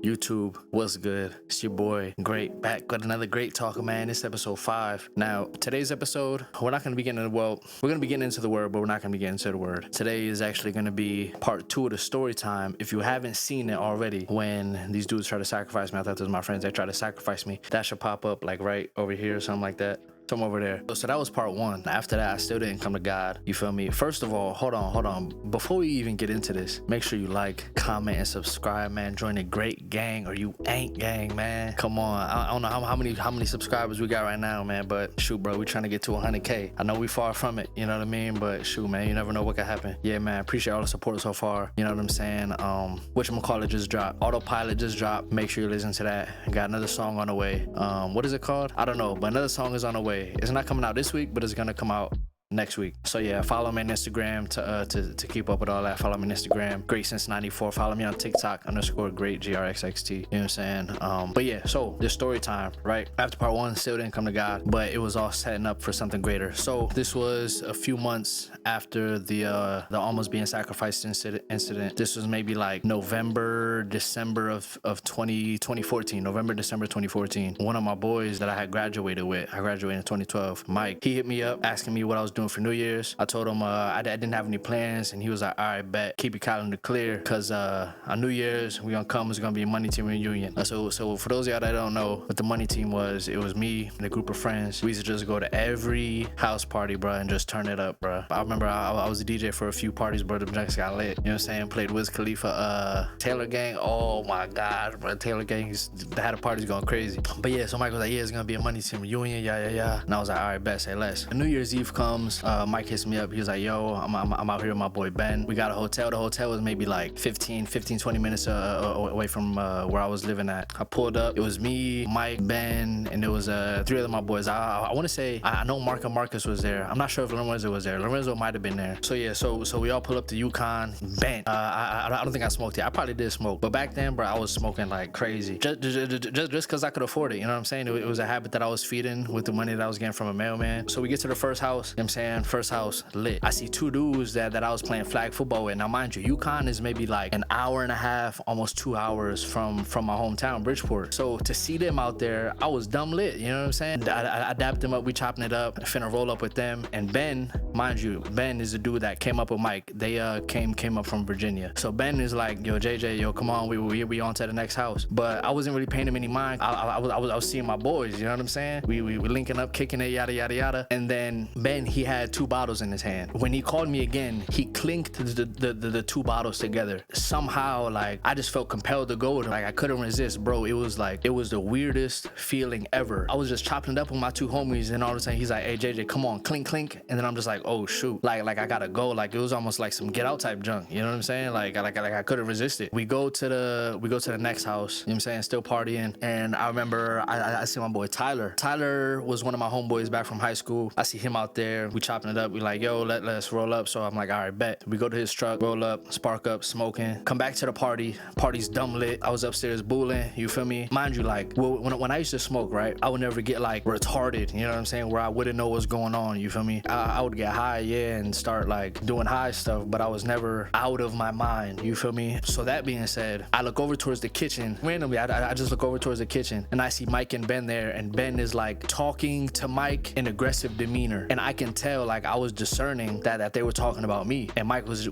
YouTube, what's good? It's your boy, Great, back with another great talker, man. This is episode 5. Now, today's episode, we're not going to be getting into, we're going to be getting into the word, but we're not going to be getting into the word. Today is actually going to be part 2 of the story time. If you haven't seen it already, when these dudes try to sacrifice me, I thought this was my friends, they try to sacrifice me. That should pop up like right over here or something like that. Some over there. So that was part 1. After that, I still didn't come to God. You feel me? First of all, hold on. Before we even get into this, make sure you like, comment, and subscribe, man. Join the great gang, or you ain't gang, man. Come on. I don't know how many subscribers we got right now, man. But shoot, bro, we trying to get to 100K. I know we far from it. You know what I mean? But shoot, man, you never know what could happen. Yeah, man. Appreciate all the support so far. You know what I'm saying? Whatchamacallit just dropped. Autopilot just dropped. Make sure you listen to that. Got another song on the way. What is it called? I don't know, but another song is on the way. It's not coming out this week, but it's gonna come out next week. So yeah, follow me on Instagram to keep up with all that. Follow me on Instagram, Grxxt94. Follow me on TikTok _great Grxxt. You know what I'm saying? But yeah, so this story time, right? After part 1, still didn't come to God, but it was all setting up for something greater. So this was a few months after the almost being sacrificed incident. This was maybe like November, December of 2014. November, December 2014. One of my boys that I had graduated with, I graduated in 2012, Mike, he hit me up asking me what I was doing for New Year's. I told him I didn't have any plans, and he was like, all right, bet, keep your calendar clear, because on New Year's we gonna come, it's gonna be a money team reunion. So for those of y'all that don't know what the money team was, it was me and a group of friends. We used to just go to every house party, bro, and just turn it up, bro. I remember I was a DJ for a few parties, bro. The drinks got lit, you know what I'm saying? Played Wiz Khalifa, Taylor Gang. Oh my god, bro, Taylor Gang had a parties going crazy. But yeah, so Mike was like, yeah, it's gonna be a money team reunion, yeah. And I was like, all right, bet, say less. New Year's Eve comes, Mike hits me up. He was like, yo, I'm out here with my boy Ben. We got a hotel. The hotel was maybe like 20 minutes away from where I was living at. I pulled up. It was me, Mike, Ben, and there was 3 other my boys. I want to say, I know Marcus was there. I'm not sure if Lorenzo was there. Lorenzo might have been there. So yeah, so we all pull up to Yukon. Ben, I don't think I smoked yet. I probably did smoke, but back then, bro, I was smoking like crazy. Just because I could afford it. You know what I'm saying? It was a habit that I was feeding with the money that I was getting from a mailman. So we get to the first house. You know what I'm saying? First house lit. I see 2 dudes that I was playing flag football with. Now mind you, Yukon is maybe like an hour and a half, almost 2 hours from my hometown, Bridgeport. So to see them out there, I was dumb lit. You know what I'm saying? I dapped them up. We chopping it up. Finna roll up with them. And Ben, mind you, Ben is the dude that came up with Mike. They came up from Virginia. So Ben is like, yo, JJ, yo, come on, we on to the next house. But I wasn't really paying him any mind. I was seeing my boys. You know what I'm saying? We linking up, kicking it, yada yada yada. And then Ben, he had 2 bottles in his hand. When he called me again, he clinked the 2 bottles together. Somehow, like, I just felt compelled to go with him. Like, I couldn't resist, bro. It was the weirdest feeling ever. I was just chopping it up with my 2 homies, and all of a sudden he's like, hey JJ, come on, clink clink. And then I'm just like, oh shoot, like I gotta go. Like, it was almost like some get out type junk. You know what I'm saying? Like I couldn't resist it. We go to the next house. You know what I'm saying? Still partying. And I remember I see my boy Tyler. Tyler was one of my homeboys back from high school. I see him out there. We chopping it up. We like, yo, let's roll up. So I'm like, all right, bet. We go to his truck, roll up, spark up, smoking. Come back to the party. Party's dumb lit. I was upstairs booling. You feel me? Mind you, like, when I used to smoke, right, I would never get like retarded. You know what I'm saying? Where I wouldn't know what's going on. You feel me? I would get high, yeah, and start like doing high stuff, but I was never out of my mind. You feel me? So that being said, I look over towards the kitchen. Randomly, I just look over towards the kitchen, and I see Mike and Ben there, and Ben is like talking to Mike in aggressive demeanor, and I can tell, like, I was discerning that they were talking about me, and Mike was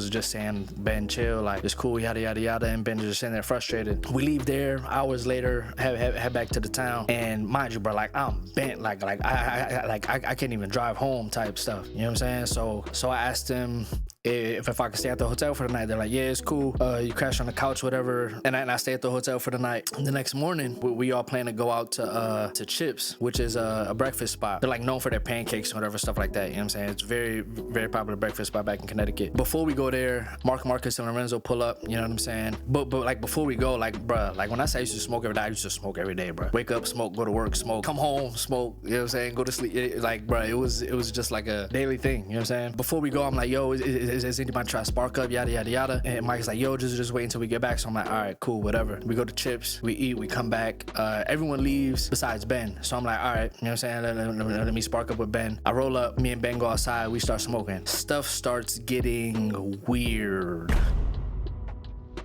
just saying, Ben, chill, like, it's cool, yada yada yada, and Ben just sitting there frustrated. We leave there. Hours later, head back to the town, and mind you, bro, like, I'm bent, like I can't even drive home type stuff. You know what I'm saying? So I asked him if I could stay at the hotel for the night. They're like, yeah, it's cool. You crash on the couch, whatever. And I stay at the hotel for the night. And the next morning, we all plan to go out to Chips, which is a breakfast spot. They're like known for their pancakes and whatever stuff like that. You know what I'm saying? It's very, very popular breakfast spot back in Connecticut. Before we go there, Marcus and Lorenzo pull up. You know what I'm saying? But like before we go, like, bruh, like when I say I used to smoke every day, I used to smoke every day, bruh. Wake up, smoke, go to work, smoke, come home, smoke. You know what I'm saying? Go to sleep. Like, bruh, it was just like a daily thing. You know what I'm saying? Before we go, I'm like, yo, is anybody trying to spark up? Yada yada yada. And Mike's like, yo, just wait until we get back. So I'm like, all right, cool, whatever. We go to Chips, we eat, we come back. Everyone leaves besides Ben. So I'm like, all right, you know what I'm saying? Let me spark up with Ben. I roll up, me and Ben go outside, we start smoking. Stuff starts getting weird.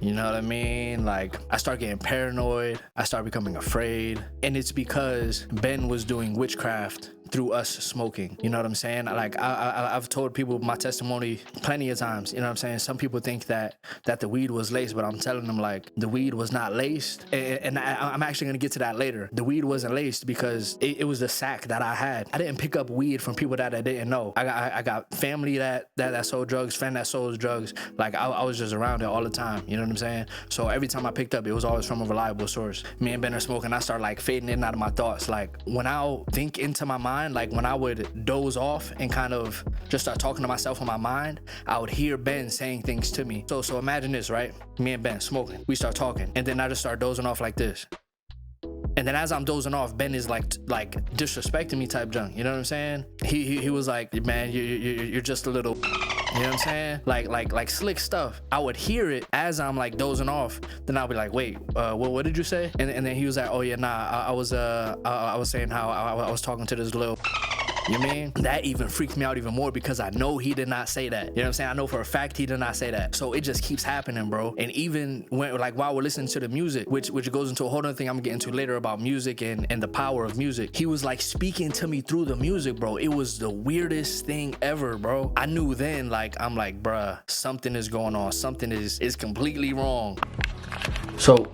You know what I mean? Like, I start getting paranoid. I start becoming afraid. And it's because Ben was doing witchcraft through us smoking. You know what I'm saying? Like, I've told people my testimony plenty of times. You know what I'm saying? Some people think that the weed was laced, but I'm telling them, like, the weed was not laced. And I'm actually gonna get to that later. The weed wasn't laced because it was the sack that I had. I didn't pick up weed from people that I didn't know. I got family that sold drugs, friend that sold drugs. Like, I was just around it all the time. You know what I'm saying? So every time I picked up, it was always from a reliable source. Me and Ben are smoking. I start like fading in and out of my thoughts. Like, when I'll think into my mind, like when I would doze off and kind of just start talking to myself in my mind, I would hear Ben saying things to me. So imagine this, right? Me and Ben smoking. We start talking, and then I just start dozing off like this. And then as I'm dozing off, Ben is like disrespecting me type junk. You know what I'm saying? He was like, man, you're just a little. You know what I'm saying? Like slick stuff. I would hear it as I'm like dozing off. Then I'll be like, wait, what did you say? And then he was like, oh yeah, nah, I was saying how I was talking to this little. You know what I mean? That even freaks me out even more because I know he did not say that. You know what I'm saying? I know for a fact he did not say that. So it just keeps happening, bro. And even when, like, while we're listening to the music, which goes into a whole other thing I'm gonna get into later about music and the power of music, he was like speaking to me through the music, bro. It was the weirdest thing ever, bro. I knew then, like, I'm like, bruh, something is going on. Something is completely wrong. So,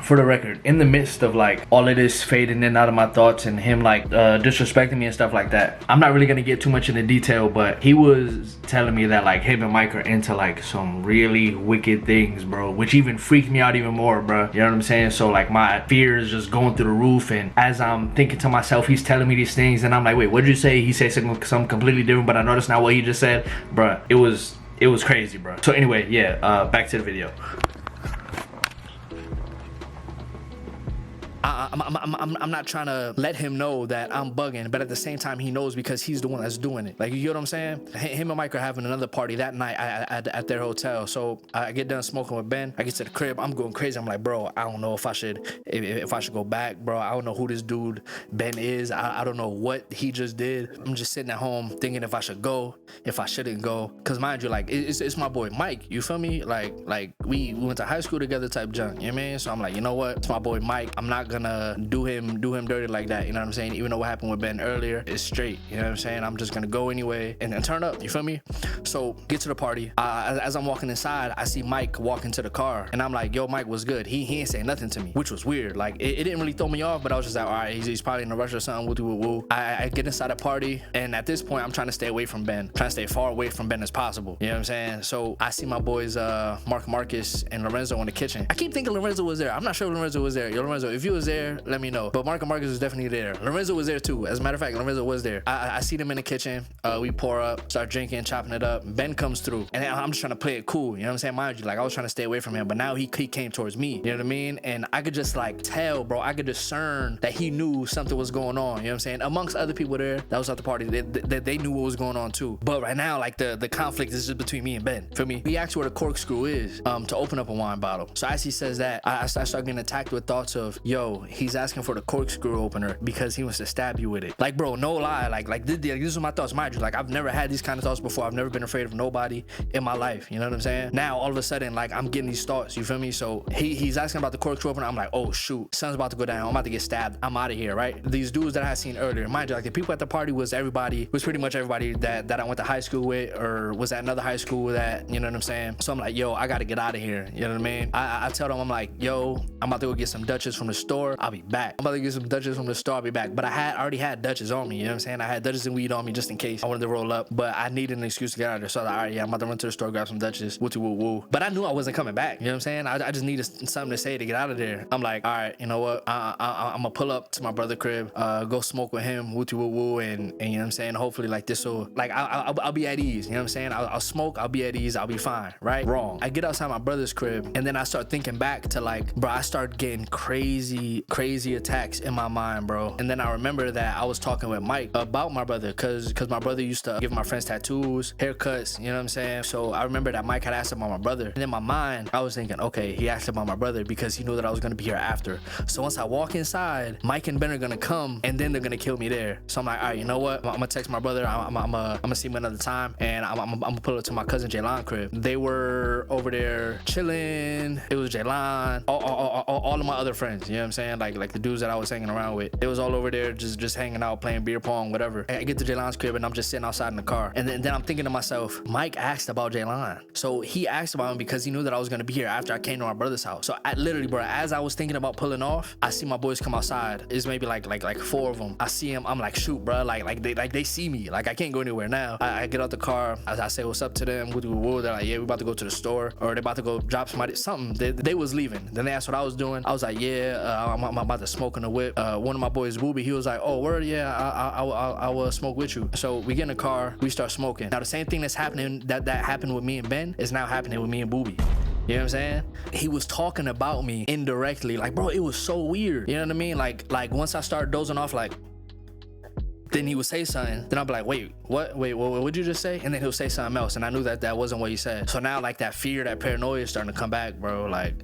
for the record, in the midst of like all of this fading in and out of my thoughts and him like disrespecting me and stuff like that, I'm not really gonna get too much into detail, but he was telling me that like him and Mike are into like some really wicked things, bro, which even freaked me out even more, bro. You know what I'm saying? So like my fear is just going through the roof, and as I'm thinking to myself, he's telling me these things, and I'm like, wait, what did you say? He said something completely different, but I know that's not what he just said, bro. It was crazy, bro. So anyway, yeah, back to the video. I'm not trying to let him know that I'm bugging, but at the same time, he knows because he's the one that's doing it. Like, you get what I'm saying? Him and Mike are having another party that night at their hotel. So I get done smoking with Ben. I get to the crib. I'm going crazy. I'm like, bro, I don't know if I should go back, bro. I don't know who this dude Ben is. I don't know what he just did. I'm just sitting at home thinking if I should go, if I shouldn't go. Cause mind you, like, it's my boy Mike. You feel me? Like we went to high school together type junk. You know what I mean? So I'm like, you know what? It's my boy Mike. I'm not gonna do him dirty like that. You know what I'm saying? Even though what happened with Ben earlier is straight. You know what I'm saying? I'm just gonna go anyway and then turn up. You feel me? So get to the party. As I'm walking inside, I see Mike walk into the car, and I'm like, yo, Mike, what's good? He ain't saying nothing to me, which was weird. Like, it didn't really throw me off, but I was just like, all right, he's probably in a rush or something. Woo. I get inside the party, and at this point, I'm trying to stay away from Ben, trying to stay far away from Ben as possible. You know what I'm saying? So I see my boys Marcus and Lorenzo in the kitchen. I keep thinking Lorenzo was there. I'm not sure if Lorenzo was there. Yo, Lorenzo, if you was there, let me know. But Marcus was definitely there. Lorenzo was there too. As a matter of fact, Lorenzo was there. I see them in the kitchen. We pour up, start drinking, chopping it up. Ben comes through, and I'm just trying to play it cool. You know what I'm saying? Mind you, like, I was trying to stay away from him, but now he came towards me. You know what I mean? And I could just like tell, bro. I could discern that he knew something was going on. You know what I'm saying? Amongst other people there that was at the party, they knew what was going on too. But right now, like the conflict is just between me and Ben. For me, he asked where the corkscrew is to open up a wine bottle. So as he says that, I start getting attacked with thoughts of, yo, he's asking for the corkscrew opener because he wants to stab you with it. Like, bro, no lie. Like these are my thoughts. Mind you, like, I've never had these kind of thoughts before. I've never been afraid of nobody in my life. You know what I'm saying? Now all of a sudden, like, I'm getting these thoughts. You feel me? So he's asking about the corkscrew opener. I'm like, oh shoot, sun's about to go down. I'm about to get stabbed. I'm out of here, right? These dudes that I had seen earlier, mind you, like, the people at the party was pretty much everybody that I went to high school with or was at another high school that, you know what I'm saying? So I'm like, yo, I gotta get out of here. You know what I mean? I tell them, I'm like, yo, I'm about to go get some Dutchess from the store. I'll be back. I'm about to get some Dutchess from the store. I'll be back. But I already had Dutchess on me. You know what I'm saying? I had Dutchess and weed on me just in case I wanted to roll up. But I needed an excuse to get out of there. So I was like, all right, yeah, I'm about to run to the store, grab some Dutchess. Woo. But I knew I wasn't coming back. You know what I'm saying? I just needed something to say to get out of there. I'm like, all right, you know what? I'm gonna pull up to my brother's crib, go smoke with him, woo, and you know what I'm saying? Hopefully, like, this will, like, I'll be at ease. You know what I'm saying? I'll smoke, I'll be at ease, I'll be fine, right? Wrong. I get outside my brother's crib, and then I start thinking back to, like, bro, I start getting crazy crazy attacks in my mind, bro. And then I remember that I was talking with Mike about my brother, cause my brother used to give my friends tattoos, haircuts, you know what I'm saying? So I remember that Mike had asked about my brother. And in my mind, I was thinking, okay, he asked about my brother because he knew that I was gonna be here after. So once I walk inside, Mike and Ben are gonna come and then they're gonna kill me there. So I'm like, all right, you know what? I'm gonna text my brother. I'm gonna see him another time, and I'm gonna pull up to my cousin Jaylon crib. They were over there chilling. It was Jaylon, all of my other friends, you know what I'm saying? Like the dudes that I was hanging around with. They was all over there just hanging out, playing beer pong, whatever. I get to Jaylon's crib and I'm just sitting outside in the car. And then I'm thinking to myself, Mike asked about Jaylon. So he asked about him because he knew that I was gonna be here after I came to my brother's house. So I literally, bro, as I was thinking about pulling off, I see my boys come outside. It's maybe like 4 of them. I see them. I'm like, shoot, bro. Like they see me. Like I can't go anywhere now. I get out the car. I say what's up to them. They're like, yeah, we about to go to the store, or they about to go drop somebody something. They was leaving. Then they asked what I was doing. I was like, yeah, I'm about to smoke in the whip. One of my boys, Booby, he was like, oh, word, yeah, I will smoke with you. So we get in the car, we start smoking. Now the same thing that's happening that happened with me and Ben is now happening with me and Booby. You know what I'm saying? He was talking about me indirectly. Like, bro, it was so weird. You know what I mean? Like once I started dozing off, like, then he would say something. Then I'll be like, wait, what? Wait, what would you just say? And then he'll say something else. And I knew that wasn't what he said. So now, like, that fear, that paranoia is starting to come back, bro. Like,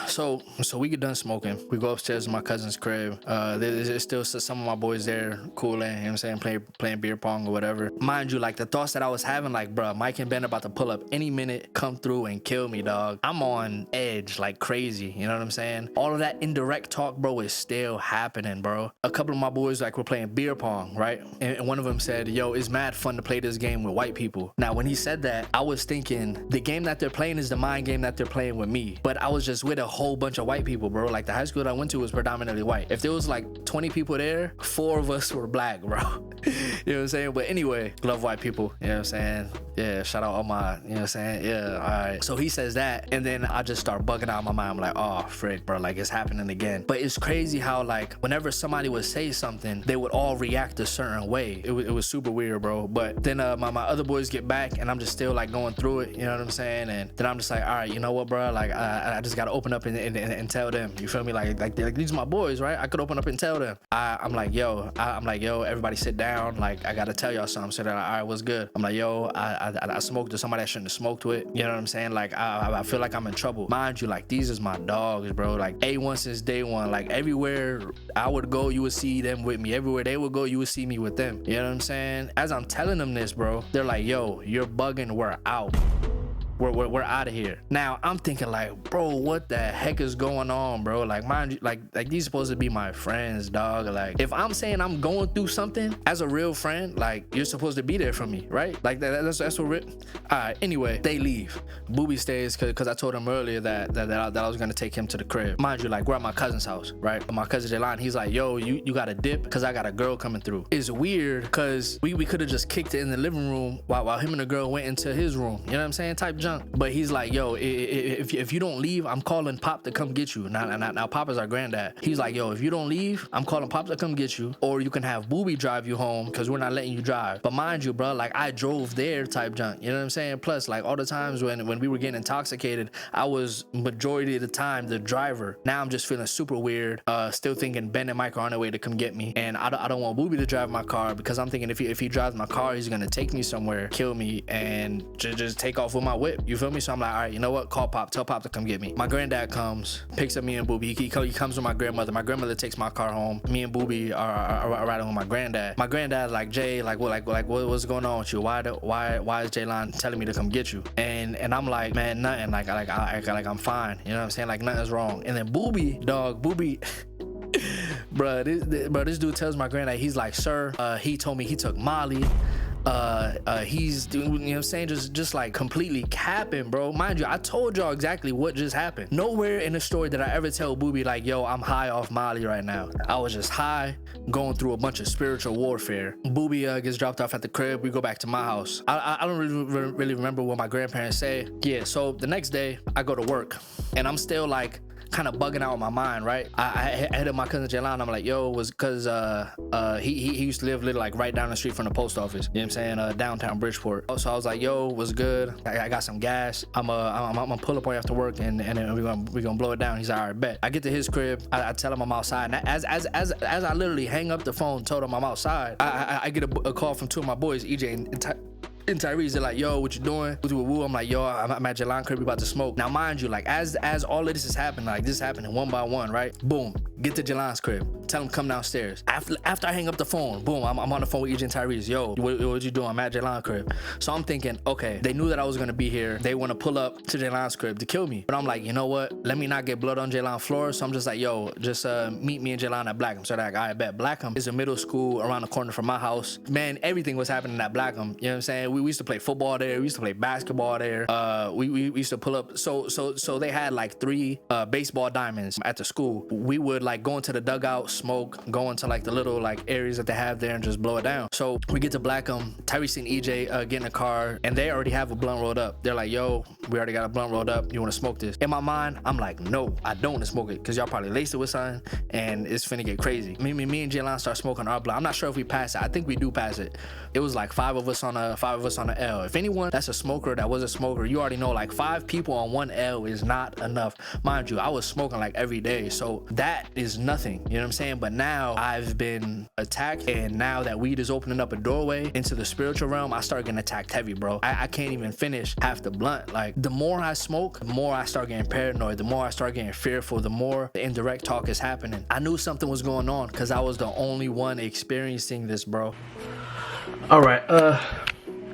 so we get done smoking. We go upstairs to my cousin's crib. There's still some of my boys there cooling, you know what I'm saying, playing beer pong or whatever. Mind you, like the thoughts that I was having, like, bro, Mike and Ben about to pull up any minute, come through and kill me, dog. I'm on edge like crazy, you know what I'm saying? All of that indirect talk, bro, is still happening, bro. A couple of my boys, like, were playing beer pong, right? And one of them said, yo, it's mad fun to play this game with white people. Now, when he said that, I was thinking the game that they're playing is the mind game that they're playing with me. But I was just with a whole bunch of white people, bro. Like the high school that I went to was predominantly white. If there was like 20 people there, 4 of us were black, bro. You know what I'm saying? But anyway, love white people, you know what I'm saying? Yeah, shout out all my, you know what I'm saying? Yeah, all right. So he says that, and then I just start bugging out of my mind. I'm like, oh, frick, bro, like it's happening again. But it's crazy how, like, whenever somebody would say something, they would all react a certain way. It was super weird, bro. But then my other boys get back, and I'm just still like going through it, you know what I'm saying? And then I'm just like, all right, you know what, bro? Like, I just gotta open up and tell them, you feel me? Like these are my boys, right? I could open up and tell them. I'm like, yo, everybody sit down. Like, I gotta tell y'all something. So they're like, all right, what's good? I'm like, yo, I smoked with somebody I shouldn't have smoked with. You know what I'm saying? Like, I feel like I'm in trouble. Mind you, like, these is my dogs, bro. Like, A1 since day one. Like, everywhere I would go, you would see them with me. Everywhere they would go, you would see me with them. You know what I'm saying? As I'm telling them this, bro, they're like, yo, you're bugging, we're out. We're out of here. Now I'm thinking like, bro, what the heck is going on, bro? Like, mind you, like these supposed to be my friends, dog. Like, if I'm saying I'm going through something as a real friend, like, you're supposed to be there for me, right? Like that's what. All right. Anyway, they leave. Booby stays because I told him earlier that I was gonna take him to the crib. Mind you, like, we're at my cousin's house, right? My cousin Jaylon, he's like, yo, you got a dip because I got a girl coming through. It's weird because we could have just kicked it in the living room while him and the girl went into his room. You know what I'm saying? Type junk. But he's like, yo, if you don't leave, I'm calling Pop to come get you. Now Pop is our granddad. He's like, yo, if you don't leave, I'm calling Pop to come get you, or you can have Booby drive you home because we're not letting you drive. But mind you, bro, like, I drove there type junk. You know what I'm saying? Plus, like, all the times when we were getting intoxicated, I was majority of the time the driver. Now I'm just feeling super weird. Still thinking Ben and Mike are on their way to come get me, and I don't want Booby to drive my car because I'm thinking if he drives my car, he's gonna take me somewhere, kill me, and just take off with my whip. You feel me? So I'm like, all right, you know what? Call Pop. Tell Pop to come get me. My granddad comes, picks up me and Booby. He comes with my grandmother. My grandmother takes my car home. Me and Booby are riding with my granddad. My granddad like, Jay, what's going on with you? Why is Jaylon telling me to come get you? And I'm like, man, nothing. Like I'm fine. You know what I'm saying? Like, nothing's wrong. And then Booby, this dude tells my granddad, he's like, sir, he told me he took Molly. He's doing, you know what I'm saying, just like completely capping, bro. Mind you, I told y'all exactly what just happened. Nowhere in the story did I ever tell Booby like, yo, I'm high off Molly right now. I was just high, going through a bunch of spiritual warfare. Booby gets dropped off at the crib. We go back to my house. I don't really remember what my grandparents say. Yeah, so the next day I go to work and I'm still like, kind of bugging out in my mind, right? I hit up my cousin Jaylon. I'm like, yo, was because he used to live like right down the street from the post office. You know what I'm saying? Downtown Bridgeport. So I was like, yo, what's good? I got some gas. I'm gonna pull up on you after work and then we're gonna blow it down. He's like, all right, bet. I get to his crib. I tell him I'm outside. And as I literally hang up the phone, told him I'm outside, I get a call from two of my boys, EJ and Tyrese. They're like, yo, what you doing? I'm like, yo, I'm at Jaylon crib, we about to smoke. Now, mind you, like, as all of this is happening, like, this is happening one by one, right? Boom, get to Jaylon's crib. Tell him come downstairs. After I hang up the phone, boom, I'm on the phone with EJ and Tyrese. Yo, what you doing? I'm at Jaylon's crib. So I'm thinking, okay, they knew that I was gonna be here. They want to pull up to Jaylon's crib to kill me. But I'm like, you know what? Let me not get blood on Jaylon's floor. So I'm just like, yo, just meet me and Jaylon at Blackham. So they're like, I bet. Blackham is a middle school around the corner from my house. Man, everything was happening at Blackham. You know what I'm saying? We used to play football there. We used to play basketball there. We used to pull up. So they had like 3 baseball diamonds at the school. We would like go into the dugout, smoke, go into like the little like areas that they have there and just blow it down. So we get to Blackham, Tyrese and EJ get in a car and they already have a blunt rolled up. They're like, yo, we already got a blunt rolled up. You want to smoke this? In my mind, I'm like, no, I don't want to smoke it because y'all probably laced it with something and it's finna get crazy. Me and Jaylon start smoking our blunt. I'm not sure if we pass it. I think we do pass it. It was like 5 of us on a L. If anyone that's a smoker that was a smoker, you already know like 5 people on 1 L is not enough. Mind you, I was smoking like every day, so that is nothing. You know what I'm saying? But now I've been attacked, and now that weed is opening up a doorway into the spiritual realm, I start getting attacked heavy, bro. I can't even finish half the blunt. Like the more I smoke, the more I start getting paranoid, the more I start getting fearful, the more the indirect talk is happening. I knew something was going on because I was the only one experiencing this, bro. All right,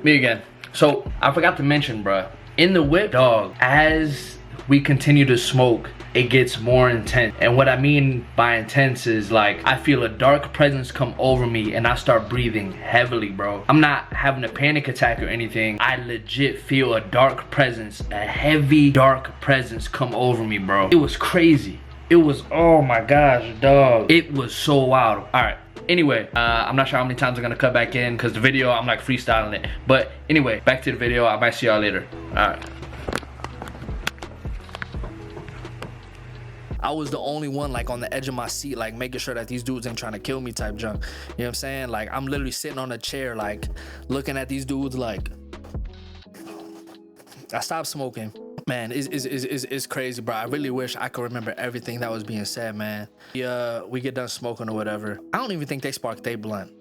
me again. So I forgot to mention, bruh, in the whip, dog, as we continue to smoke, it gets more intense. And what I mean by intense is like, I feel a dark presence come over me and I start breathing heavily, bro. I'm not having a panic attack or anything. I legit feel a dark presence, a heavy dark presence come over me, bro. It was crazy. It was, oh my gosh, dog. It was so wild. All right. Anyway, I'm not sure how many times I'm gonna cut back in because the video, I'm like freestyling it. But anyway, back to the video. I might see y'all later. All right. I was the only one like on the edge of my seat, like making sure that these dudes ain't trying to kill me type junk. You know what I'm saying? Like I'm literally sitting on a chair, like looking at these dudes like, I stopped smoking. Man, it's crazy, bro. I really wish I could remember everything that was being said, man. We get done smoking or whatever. I don't even think they sparked they blunt.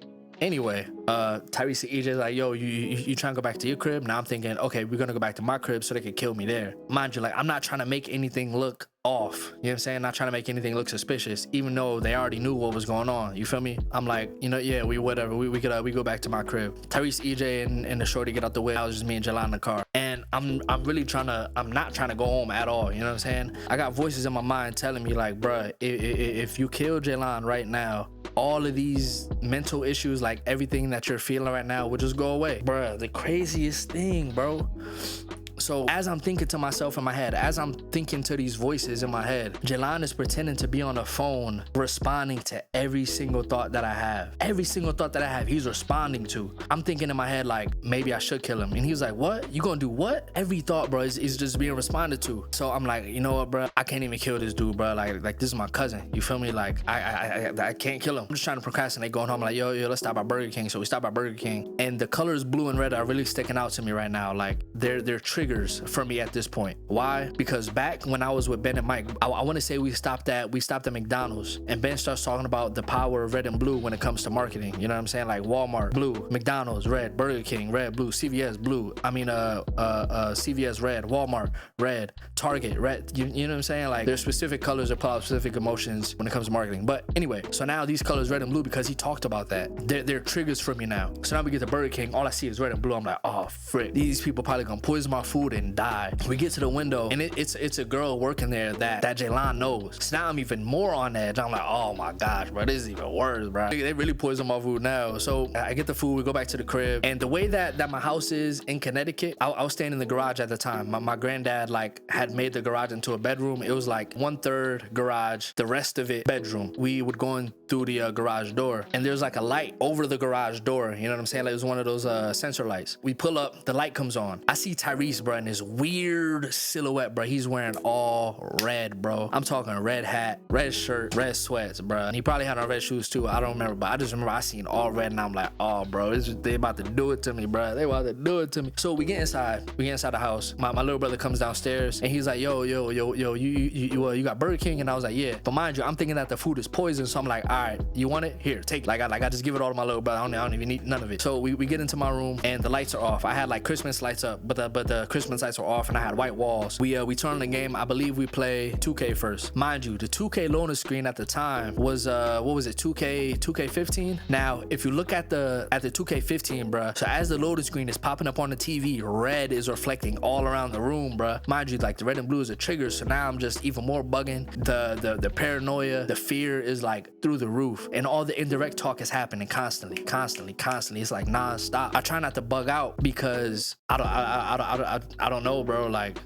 Anyway, Tyrese and EJ's like, yo, you trying to go back to your crib? Now I'm thinking, okay, we're gonna go back to my crib so they could kill me there. Mind you, like, I'm not trying to make anything look off. You know what I'm saying? Not trying to make anything look suspicious, even though they already knew what was going on. You feel me? I'm like, you know, yeah, we go back to my crib. Tyrese, EJ, and the shorty get out the way. I was just me and Jaylon in the car. And I'm not trying to go home at all. You know what I'm saying? I got voices in my mind telling me like, bruh, if you kill Jaylon right now, all of these mental issues, like everything that you're feeling right now, will just go away. Bruh, the craziest thing, bro. So as I'm thinking to myself in my head, as I'm thinking to these voices in my head, Jaylon is pretending to be on the phone, responding to every single thought that I have. Every single thought that I have, he's responding to. I'm thinking in my head like, maybe I should kill him. And he was like, what? You gonna do what? Every thought, bro, is just being responded to. So I'm like, you know what, bro? I can't even kill this dude, bro. Like this is my cousin. You feel me? Like I can't kill him. I'm just trying to procrastinate, going home like, yo, let's stop at Burger King. So we stop at Burger King, and the colors blue and red are really sticking out to me right now. Like they're triggers for me at this point. Why? Because back when I was with Ben and Mike, I want to say we stopped at McDonald's, and Ben starts talking about the power of red and blue when it comes to marketing. You know what I'm saying? Like Walmart, blue; McDonald's, red; Burger King, red; blue; CVS, blue. I mean, CVS, red; Walmart, red; Target, red. You know what I'm saying? Like there's specific colors that pull out specific emotions when it comes to marketing. But anyway, so now these colors, red and blue, because he talked about that, they're triggers for me now. So now we get to Burger King, all I see is red and blue. I'm like, oh frick, these people probably gonna poison my food and die. We get to the window, and it's a girl working there that Jaylon knows. So now I'm even more on edge. I'm like, oh my gosh, bro, this is even worse, bro. They really poison my food now. So I get the food, we go back to the crib, and the way that my house is in Connecticut, I was staying in the garage at the time. My granddad like had made the garage into a bedroom. It was like 1/3 garage, the rest of it bedroom. We would go in through the garage door, and there's like a light over the garage door. You know what I'm saying? Like it was one of those sensor lights. We pull up, the light comes on. I see Tyrese, bro. bro, in this weird silhouette, bro. He's wearing all red, bro. I'm talking red hat, red shirt, red sweats, bro. And he probably had on red shoes too. I don't remember, but I just remember I seen all red, and I'm like, oh, bro, they about to do it to me, bro. They about to do it to me. So we get inside. We get inside the house. My little brother comes downstairs, and he's like, yo, you got Burger King? And I was like, yeah. But mind you, I'm thinking that the food is poison, so I'm like, all right, you want it? Here, take it. I just give it all to my little brother. I don't even need none of it. So we get into my room, and the lights are off. I had like Christmas lights up, but the Christmas lights were off, and I had white walls. We turn on the game. I believe we play 2K first. Mind you, the 2K loading screen at the time was what was it? 2K15. Now, if you look at the 2K15, bruh, so as the loading screen is popping up on the TV, red is reflecting all around the room, bruh. Mind you, like the red and blue is a trigger, so now I'm just even more bugging. The paranoia, the fear is like through the roof, and all the indirect talk is happening constantly. It's like non-stop. I try not to bug out because I don't know, bro. Like,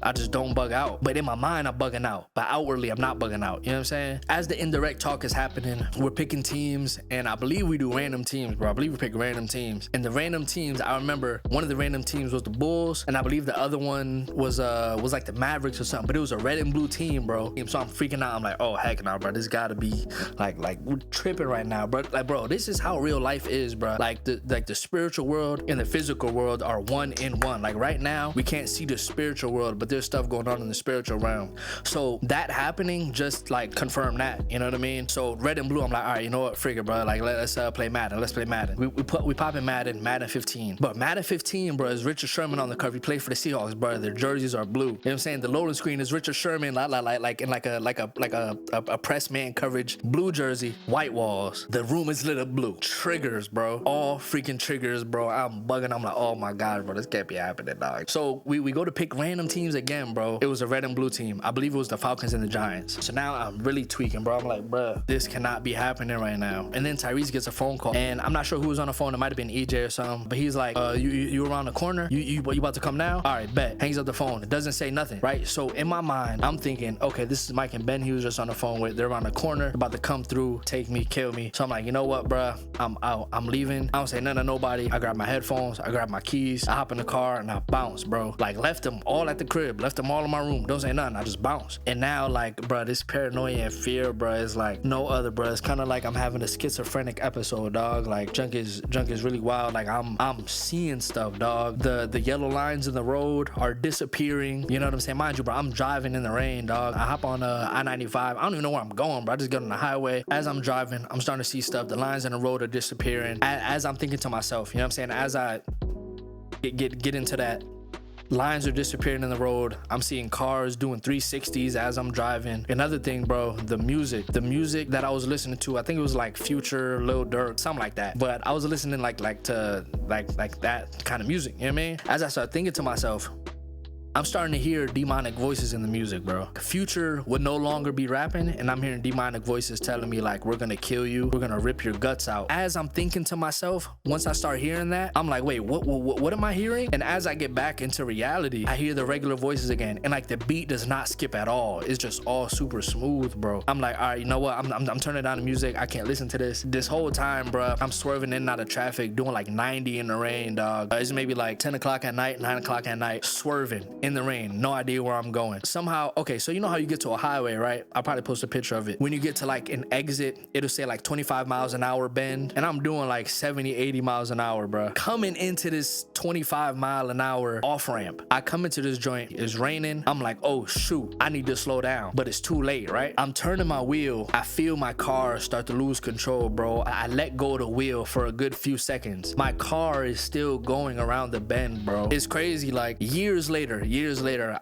I just don't bug out. But in my mind, I'm bugging out. But outwardly, I'm not bugging out. You know what I'm saying? As the indirect talk is happening, we're picking teams, and I believe we do random teams, bro. I believe we pick random teams. And the random teams, I remember one of the random teams was the Bulls, and I believe the other one was like the Mavericks or something. But it was a red and blue team, bro. So I'm freaking out. I'm like, oh heck no, bro. This gotta be like we're tripping right now, bro. Like, bro, this is how real life is, bro. Like the spiritual world and the physical world are one in one. Like right now, we can't see the spiritual world, but there's stuff going on in the spiritual realm. So that happening just like confirmed that, you know what I mean? So red and blue, I'm like, all right, you know what, figure, bro, like let's play Madden. Let's play Madden. We pop in Madden 15. But Madden 15, bro, is Richard Sherman on the cover. He played for the Seahawks, bro. Their jerseys are blue. You know what I'm saying? The loading screen is Richard Sherman, like in a press man coverage, blue jersey, white walls. The room is lit up blue. Triggers, bro. All freaking triggers, bro. I'm bugging. I'm like, oh my god, bro, this can't be happening, dog. So we go to pick random teams again, bro. It was a red and blue team. I believe it was the Falcons and the Giants. So now I'm really tweaking, bro. I'm like, bro, this cannot be happening right now. And then Tyrese gets a phone call, and I'm not sure who was on the phone. It might have been EJ or something, but he's like, you around the corner? You about to come now? All right, bet. Hangs up the phone. It doesn't say nothing, right? So in my mind, I'm thinking, okay, this is Mike and Ben. He was just on the phone with. They're around the corner, about to come through, take me, kill me. So I'm like, you know what, bro? I'm out. I'm leaving. I don't say nothing to nobody. I grab my headphones. I grab my keys. I hop in the car and I bounce, bro. Like left them all at the crib. Left them all in my room. Don't say nothing. I just bounce. And now, like, bro, this paranoia and fear, bro, is like no other, bro. It's kind of like I'm having a schizophrenic episode, dog. Like junk is really wild. Like I'm seeing stuff, dog. The yellow lines in the road are disappearing. You know what I'm saying? Mind you, bro, I'm driving in the rain, dog. I hop on I-95. I don't even know where I'm going, bro. I just get on the highway. As I'm driving, I'm starting to see stuff. The lines in the road are disappearing. As I'm thinking to myself, you know what I'm saying? As I get into that, lines are disappearing in the road. I'm seeing cars doing 360s as I'm driving. Another thing, bro, the music that I was listening to, I think it was like Future, Lil Durk, something like that. But I was listening like to that kind of music, you know what I mean? As I started thinking to myself, I'm starting to hear demonic voices in the music, bro. Future would no longer be rapping, and I'm hearing demonic voices telling me like, we're gonna kill you, we're gonna rip your guts out. As I'm thinking to myself, once I start hearing that, I'm like, wait, what am I hearing? And as I get back into reality, I hear the regular voices again, and like the beat does not skip at all. It's just all super smooth, bro. I'm like, all right, you know what? I'm turning down the music. I can't listen to this. This whole time, bro, I'm swerving in and out of traffic, doing like 90 in the rain, dog. It's maybe like 10 o'clock at night, 9 o'clock at night, swerving in the rain, no idea where I'm going. Somehow, okay, so you know how you get to a highway, right? I'll probably post a picture of it. When you get to like an exit, it'll say like 25 miles an hour bend, and I'm doing like 70, 80 miles an hour, bro. Coming into this 25 mile an hour off ramp, I come into this joint, it's raining. I'm like, oh shoot, I need to slow down, but it's too late, right? I'm turning my wheel. I feel my car start to lose control, bro. I let go of the wheel for a good few seconds. My car is still going around the bend, bro. It's crazy. Like years later,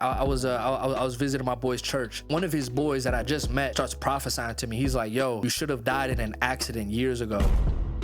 I was visiting my boy's church. One of his boys that I just met starts prophesying to me. He's like, yo, you should have died in an accident years ago.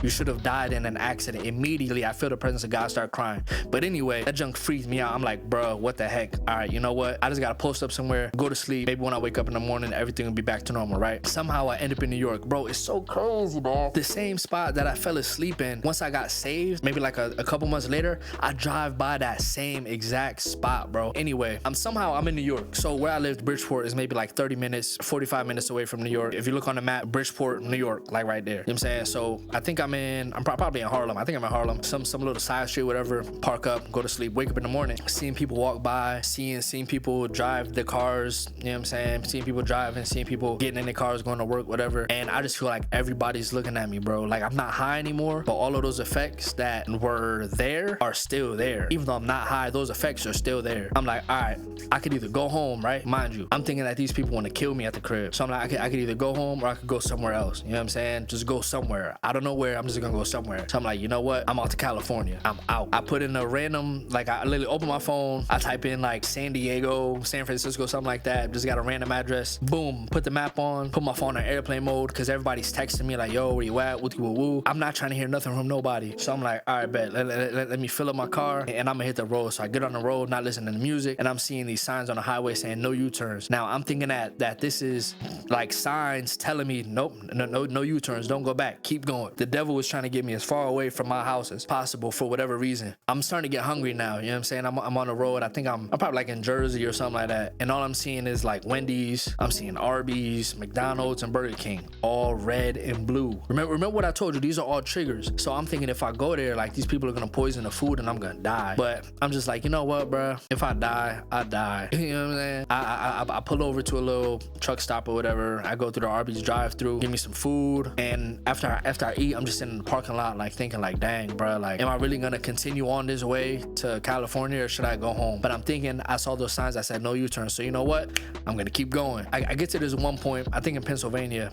You should have died in an accident. Immediately, I feel the presence of God start crying. But anyway, that junk freaked me out. I'm like, bro, what the heck? All right, you know what? I just got to post up somewhere, go to sleep. Maybe when I wake up in the morning, everything will be back to normal, right? Somehow I end up in New York. Bro, it's so crazy, bro. The same spot that I fell asleep in, once I got saved, maybe like a couple months later, I drive by that same exact spot, bro. Anyway, I'm in New York. So where I lived, Bridgeport, is maybe like 30 minutes, 45 minutes away from New York. If you look on the map, Bridgeport, New York, like right there. You know what I'm saying? So I think I'm I'm probably in Harlem. I think I'm in Harlem. Some little side street, whatever. Park up, go to sleep, wake up in the morning, seeing people walk by, seeing people drive their cars, you know what I'm saying? Seeing people driving, seeing people getting in their cars, going to work, whatever. And I just feel like everybody's looking at me, bro. Like, I'm not high anymore, but all of those effects that were there are still there. Even though I'm not high, those effects are still there. I'm like, all right, I could either go home, right? Mind you, I'm thinking that these people want to kill me at the crib. So I'm like, I could either go home or I could go somewhere else. You know what I'm saying? Just go somewhere. I don't know where. I'm just gonna go somewhere. So I'm like, you know what? I'm out to California. I'm out. I put in a random, like, I literally open my phone. I type in like San Diego, San Francisco, something like that. Just got a random address. Boom. Put the map on. Put my phone on airplane mode because everybody's texting me like, yo, where you at? Woo woo woo. I'm not trying to hear nothing from nobody. So I'm like, all right, bet. Let me fill up my car and I'm gonna hit the road. So I get on the road, not listening to music, and I'm seeing these signs on the highway saying no U-turns. Now I'm thinking that this is like signs telling me nope, no U-turns, don't go back, keep going. The devil was trying to get me as far away from my house as possible for whatever reason. I'm starting to get hungry now, you know what I'm saying? I'm on the road. I think I'm probably like in Jersey or something like that, and all I'm seeing is like Wendy's, I'm seeing Arby's, McDonald's, and Burger King, all red and blue. Remember what I told you, these are all triggers. So I'm thinking if I go there, like, these people are gonna poison the food and I'm gonna die. But I'm just like, you know what, bro? If I die, I die. You know what I'm saying? I pull over to a little truck stop or whatever. I go through the Arby's drive-through, give me some food, and after I eat, I'm just in the parking lot, like, thinking like, dang, bro, like, am I really gonna continue on this way to California or should I go home? But I'm thinking, I saw those signs that said no U-turn, so you know what? I'm gonna keep going. I get to this one point, I think I'm in Pennsylvania.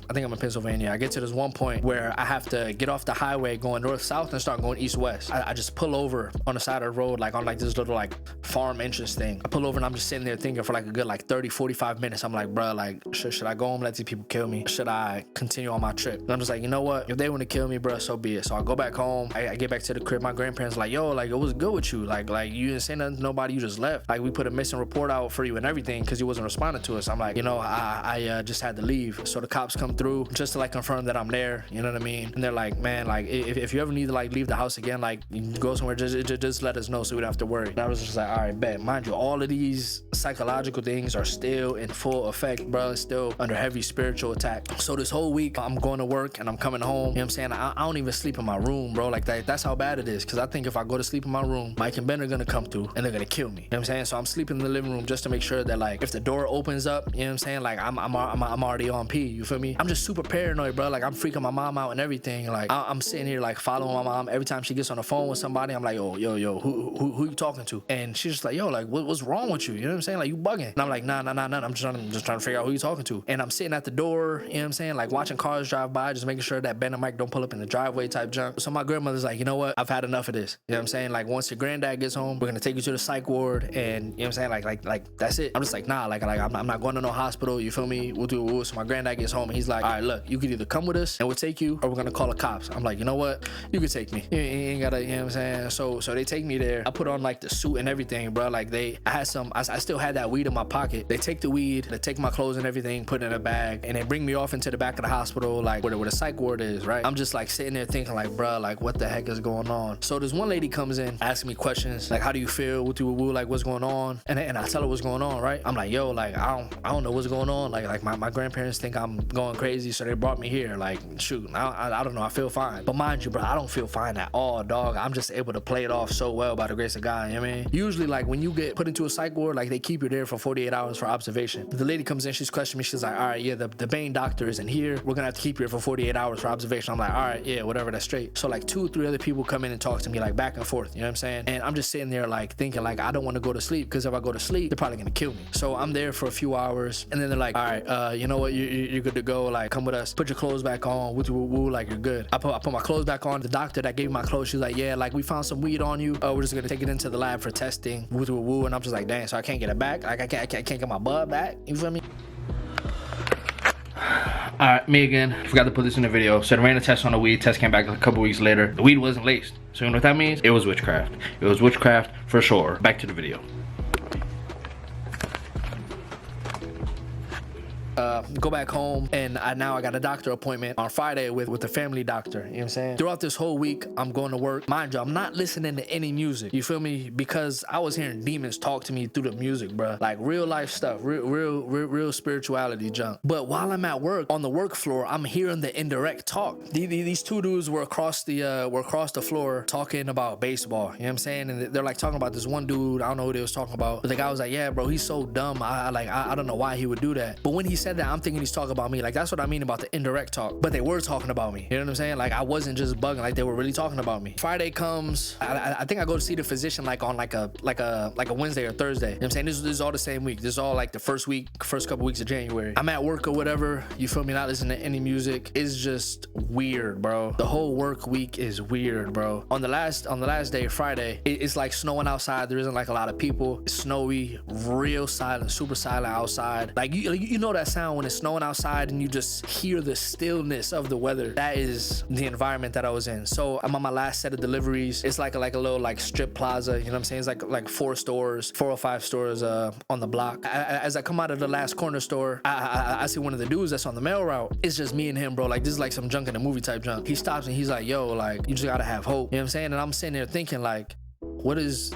I get to this one point where I have to get off the highway going north-south and start going east-west. I just pull over on the side of the road, like on like this little like farm entrance thing. I pull over and I'm just sitting there thinking for like a good like 30-45 minutes. I'm like, bro, like, should I go home, let these people kill me? Should I continue on my trip? And I'm just like, you know what? If they want to kill me, bro, so be it. So I go back home. I get back to the crib. My grandparents like, yo, like, it was good with you. Like you didn't say nothing to nobody. You just left. Like, we put a missing report out for you and everything because you wasn't responding to us. I'm like, you know, I just had to leave. So the cops come through just to like confirm that I'm there. You know what I mean? And they're like, man, like, if you ever need to like leave the house again, like, you can go somewhere, just let us know so we don't have to worry. And I was just like, all right, bet. Mind you, all of these psychological things are still in full effect, bro. It's still under heavy spiritual attack. So this whole week, I'm going to work and I'm coming home. You know what I'm saying? I don't even sleep in my room, bro. Like, that's how bad it is. Because I think if I go to sleep in my room, Mike and Ben are gonna come through and they're gonna kill me. You know what I'm saying? So I'm sleeping in the living room just to make sure that, like, if the door opens up, you know what I'm saying? Like, I'm already on P. You feel me? I'm just super paranoid, bro. Like, I'm freaking my mom out and everything. Like, I'm sitting here like following my mom. Every time she gets on the phone with somebody, I'm like, yo, who you talking to? And she's just like, yo, like, what's wrong with you? You know what I'm saying? Like, you bugging. And I'm like, nah. I'm just trying to figure out who you talking to. And I'm sitting at the door, you know what I'm saying? Like, watching cars drive by, just making sure that Ben and Mike don't pull up in the driveway type junk. So my grandmother's like, you know what? I've had enough of this. You know what I'm saying? Like, once your granddad gets home, we're gonna take you to the psych ward, and you know what I'm saying? Like that's it. I'm just like, nah, like I'm not going to no hospital. You feel me? We'll do it. So my granddad gets home and he's like, all right, look, you could either come with us and we'll take you, or we're gonna call the cops. I'm like, you know what? You can take me. You ain't gotta, you know what I'm saying? So they take me there. I put on like the suit and everything, bro. Like, I still had that weed in my pocket. They take the weed, they take my clothes and everything, put it in a bag, and they bring me off into the back of the hospital, like where the psych ward is, right? I'm just like sitting there thinking like, bro, like, what the heck is going on? So this one lady comes in, asking me questions like, how do you feel? Like, what's going on? And I tell her what's going on, right? I'm like, yo, like, I don't know what's going on. Like my grandparents think I'm going crazy, so they brought me here. Like, shoot, I don't know, I feel fine. But mind you, bro, I don't feel fine at all, dog. I'm just able to play it off so well by the grace of God, you know what I mean? Usually, like, when you get put into a psych ward, like, they keep you there for 48 hours for observation. The lady comes in, she's questioning me, she's like, all right, yeah, the main doctor isn't here. We're gonna have to keep you here for 48 hours for observation. I'm like, all right, yeah, whatever, that's straight. So like 2-3 other people come in and talk to me, like, back and forth, you know what I'm saying? And I'm just sitting there like thinking like, I don't want to go to sleep, because if I go to sleep, they're probably gonna kill me. So I'm there for a few hours, and then they're like, all right, you know what, you're good to go, like, come with us, put your clothes back on, woo, like, you're good. I put my clothes back on. The doctor that gave me my clothes, she's like, yeah, like, we found some weed on you, we're just gonna take it into the lab for testing, woo. And I'm just like, dang, so I can't get it back? Like, I can't get my bud back, you feel me? Alright, me again. Forgot to put this in the video. So I ran a test on the weed. Test came back a couple weeks later. The weed wasn't laced. So you know what that means? It was witchcraft. It was witchcraft for sure. Back to the video. go back home, and now I got a doctor appointment on Friday with the family doctor. You know what I'm saying? Throughout this whole week, I'm going to work. Mind you, I'm not listening to any music. You feel me? Because I was hearing demons talk to me through the music, bro. Like real life stuff, real spirituality junk. But while I'm at work, on the work floor, I'm hearing the indirect talk. These two dudes were across the floor talking about baseball. You know what I'm saying? And they're like talking about this one dude. I don't know who they was talking about. But the guy was like, yeah, bro, he's so dumb. I don't know why he would do that. But when he said that, I'm thinking he's talking about me. Like, that's what I mean about the indirect talk. But they were talking about me. You know what I'm saying? Like, I wasn't just bugging. Like, they were really talking about me. Friday comes. I think I go to see the physician like on like a Wednesday or Thursday. You know what I'm saying? This is all the same week. This is all like the first couple weeks of January. I'm at work or whatever. You feel me? Not listening to any music. It's just weird, bro. The whole work week is weird, bro. On the last day, Friday, it's like snowing outside. There isn't like a lot of people. It's snowy, real silent, super silent outside. Like you know that sound when it's snowing outside and you just hear the stillness of the weather. That is the environment that I was in. So I'm on my last set of deliveries. It's like a little like strip plaza. You know what I'm saying? It's like 4 or 5 stores on the block. As I come out of the last corner store, I see one of the dudes that's on the mail route. It's just me and him, bro. Like, this is like some junk in a movie type junk. He stops and he's like, yo, like, you just gotta have hope. You know what I'm saying? And I'm sitting there thinking, like, what does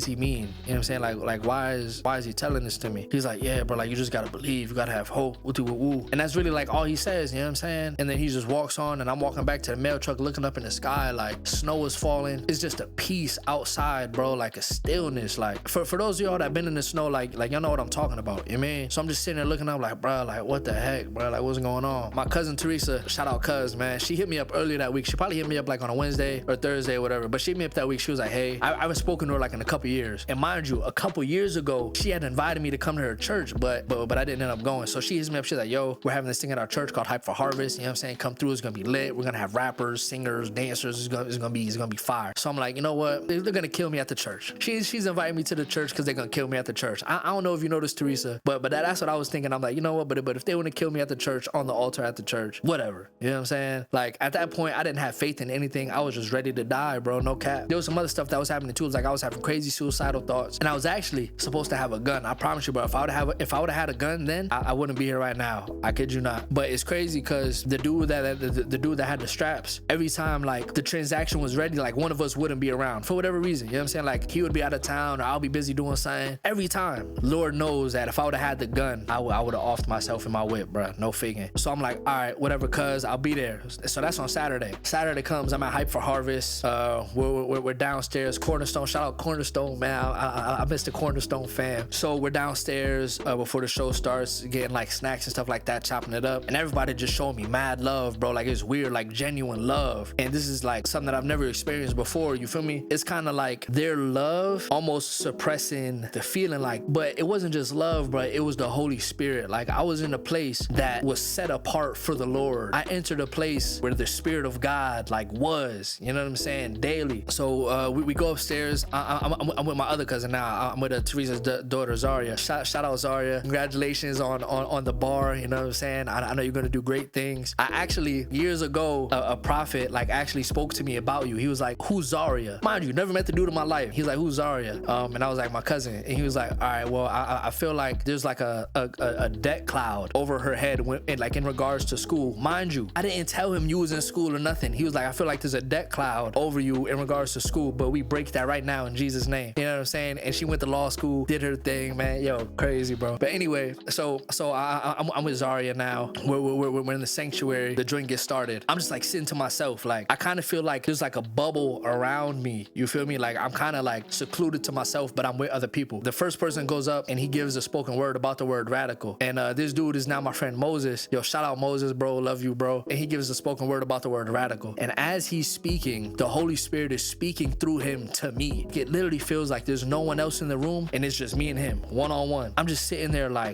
he mean? You know what I'm saying? Like why is he telling this to me? He's like, yeah, bro, like, you just gotta believe, you gotta have hope. And that's really like all he says, you know what I'm saying? And then he just walks on, and I'm walking back to the mail truck looking up in the sky, like snow is falling. It's just a peace outside, bro, like a stillness. Like for those of y'all that been in the snow, like y'all know what I'm talking about, you know what I mean? So I'm just sitting there looking up like, bro, like what the heck, bro, like what's going on? My cousin Teresa, shout out cuz, man, she hit me up earlier that week. She probably hit me up like on a Wednesday or Thursday or whatever, but she hit me up that week. She was like, hey, I haven't spoken to her like in a couple years. And mind you, a couple years ago, she had invited me to come to her church, but I didn't end up going. So she hits me up, she's like, yo, we're having this thing at our church called Hype for Harvest. You know what I'm saying? Come through, it's gonna be lit. We're gonna have rappers, singers, dancers. It's gonna be fire. So I'm like, you know what? They're gonna kill me at the church. She's inviting me to the church because they're gonna kill me at the church. I don't know if you know this, Teresa, but that's what I was thinking. I'm like, you know what? But if they want to kill me at the church, on the altar at the church, whatever. You know what I'm saying? Like, at that point, I didn't have faith in anything. I was just ready to die, bro. No cap. There was some other stuff that was happening too. It was like I was having crazy suicidal thoughts, and I was actually supposed to have a gun. I promise you, bro. If I would have had a gun, then I wouldn't be here right now. I kid you not. But it's crazy because the dude that had the straps, every time like the transaction was ready, like one of us wouldn't be around for whatever reason. You know what I'm saying? Like he would be out of town, or I'll be busy doing something. Every time, Lord knows that if I would have had the gun, I would have offed myself in my whip, bro. No faking. So I'm like, all right, whatever, cuz I'll be there. So that's on Saturday. Saturday comes, I'm at Hype for Harvest. We're downstairs. Cornerstone, shout out Cornerstone, man. I miss the Cornerstone fam. So we're downstairs before the show starts, getting like snacks and stuff like that, chopping it up, and everybody just showing me mad love, bro. Like, it's weird, like genuine love. And this is like something that I've never experienced before. You feel me? It's kind of like their love almost suppressing the feeling, like, but it wasn't just love, bro. It was the Holy Spirit. Like, I was in a place that was set apart for the Lord. I entered a place where the Spirit of God like was, you know what I'm saying, daily. So we go upstairs. I'm with my other cousin now. I'm with Teresa's daughter Zaria. Shout out Zaria. Congratulations on the bar. You know what I'm saying? I know you're gonna do great things. I actually, years ago, a prophet like actually spoke to me about you. He was like, who's Zaria? Mind you, never met the dude in my life. He's like, who's Zaria? And I was like, my cousin. And he was like, all right, well, I feel like there's like a debt cloud over her head in regards to school. Mind you, I didn't tell him you was in school or nothing. He was like, I feel like there's a debt cloud over you in regards to school, but we break that right now in Jesus' name. You know what I'm saying? And she went to law school, did her thing, man. Yo, crazy, bro. But anyway, so I'm with Zaria now. We're in the sanctuary. The drink gets started. I'm just like sitting to myself. Like, I kind of feel like there's like a bubble around me. You feel me? Like, I'm kind of like secluded to myself, but I'm with other people. The first person goes up and he gives a spoken word about the word radical. And this dude is now my friend Moses. Yo, shout out Moses, bro. Love you, bro. And he gives a spoken word about the word radical. And as he's speaking, the Holy Spirit is speaking through him to me. It literally feels like there's no one else in the room, and it's just me and him, one-on-one. I'm just sitting there like,